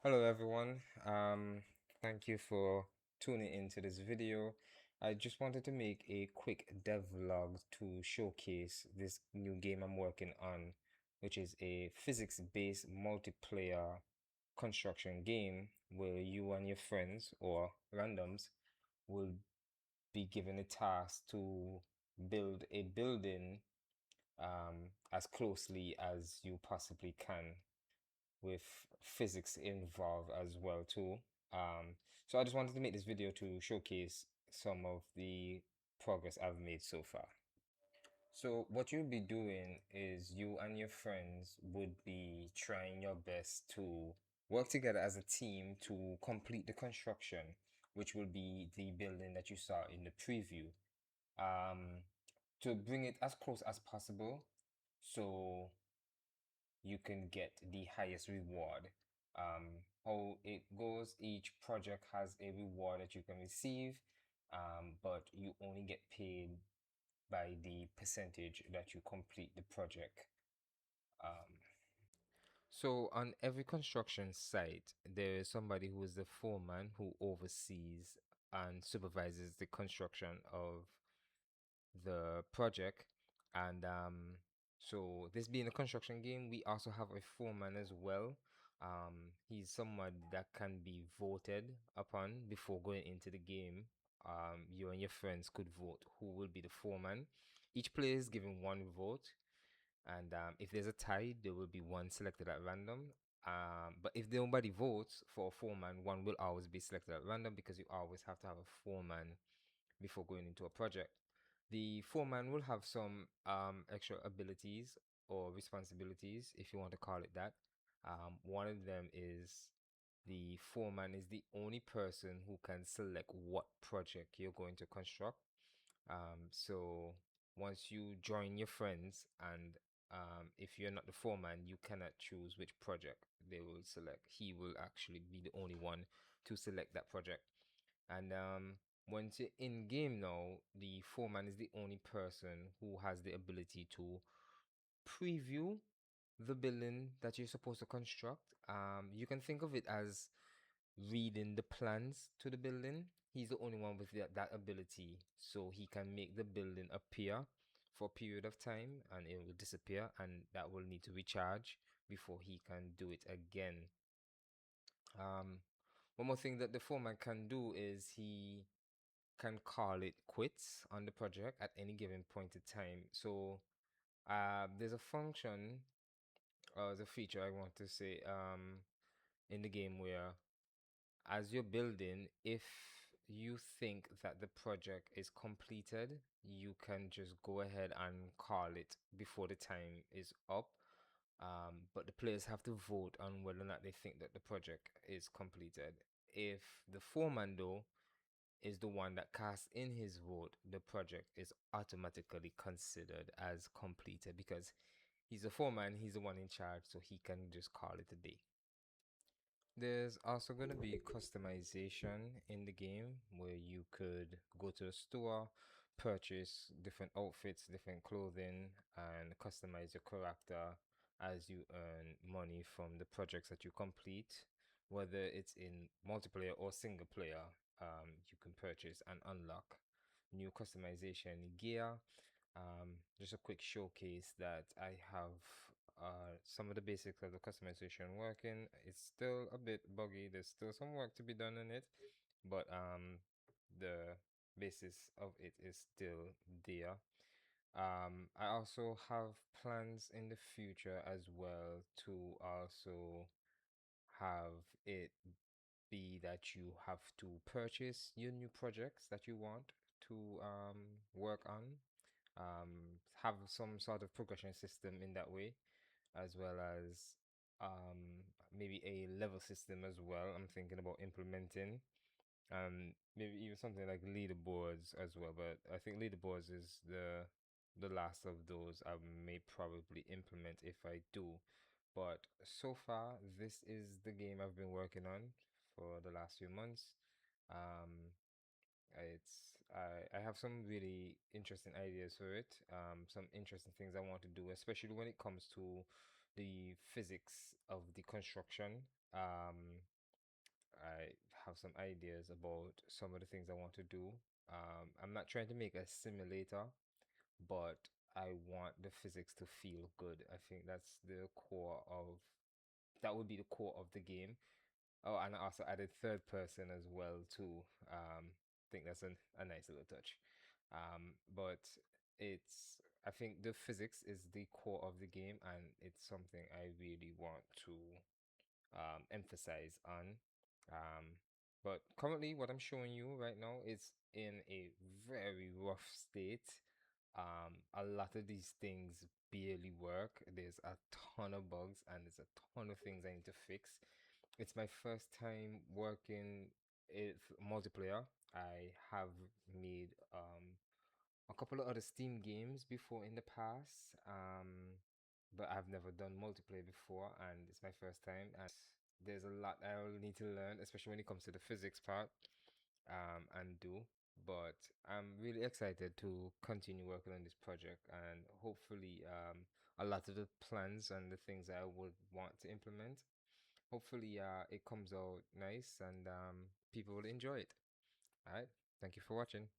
Hello everyone. Thank you for tuning into this video. I just wanted to make a quick devlog to showcase this new game I'm working on, which is a physics-based multiplayer construction game where you and your friends or randoms will be given a task to build a building as closely as you possibly can with physics involved as well too. So I just wanted to make this video to showcase some of the progress I've made so far. So what you'll be doing is you and your friends would be trying your best to work together as a team to complete the construction, which will be the building that you saw in the preview. Um, to bring it as close as possible. So you can get the highest reward. How it goes, each project has a reward that you can receive, but you only get paid by the percentage that you complete the project. Um, so on every construction site, there is somebody who is the foreman who oversees and supervises the construction of the project. And so this being a construction game, we also have a foreman as well. He's someone that can be voted upon before going into the game. You and your friends could vote who will be the foreman. Each player is given one vote, and if there's a tie, there will be one selected at random. But if nobody votes for a foreman, one will always be selected at random because you always have to have a foreman before going into a project. The foreman will have some extra abilities or responsibilities, if you want to call it that. One of them is the foreman is the only person who can select what project you're going to construct. So once you join your friends and if you're not the foreman, you cannot choose which project they will select. He will actually be the only one to select that project. And once you're in game now, the foreman is the only person who has the ability to preview the building that you're supposed to construct. You can think of it as reading the plans to the building. He's the only one with that ability, so he can make the building appear for a period of time and it will disappear, and that will need to recharge before he can do it again. One more thing that the foreman can do is he can call it quits on the project at any given point in time. So there's a function or the feature I want to say in the game where as you're building, if you think that the project is completed, you can just go ahead and call it before the time is up. But the players have to vote on whether or not they think that the project is completed. If the foreman, though, is the one that casts in his vote, the project is automatically considered as completed because he's a foreman, he's the one in charge, so he can just call it a day. There's also going to be customization in the game where you could go to the store, purchase different outfits, different clothing, and customize your character as you earn money from the projects that you complete. Whether it's in multiplayer or single player, you can purchase and unlock new customization gear. Just a quick showcase that I have some of the basics of the customization working. It's still a bit buggy. There's still some work to be done in it, but the basis of it is still there. I also have plans in the future as well to also have it be that you have to purchase your new projects that you want to work on, have some sort of progression system in that way, as well as maybe a level system as well. I'm thinking about implementing, maybe even something like leaderboards as well. But I think leaderboards is the last of those I may probably implement if I do. But so far, this is the game I've been working on for the last few months. Um, I have some really interesting ideas for it. Some interesting things I want to do, especially when it comes to the physics of the construction. have some ideas about some of the things I want to do. I'm not trying to make a simulator, but I want the physics to feel good. I think that would be the core of the game. Oh, and I also added third person as well too. I think that's a nice little touch. But I think the physics is the core of the game, and it's something I really want to emphasize on. Um, but currently, what I'm showing you right now is in a very rough state. A lot of these things barely work. There's a ton of bugs and there's a ton of things I need to fix. It's my first time working with multiplayer. I have made a couple of other Steam games before in the past, but I've never done multiplayer before, and it's my first time. And there's a lot I'll need to learn, especially when it comes to the physics part, and do. But I'm really excited to continue working on this project, and hopefully, a lot of the plans and the things I would want to implement, hopefully, it comes out nice and people will enjoy it. All right, thank you for watching.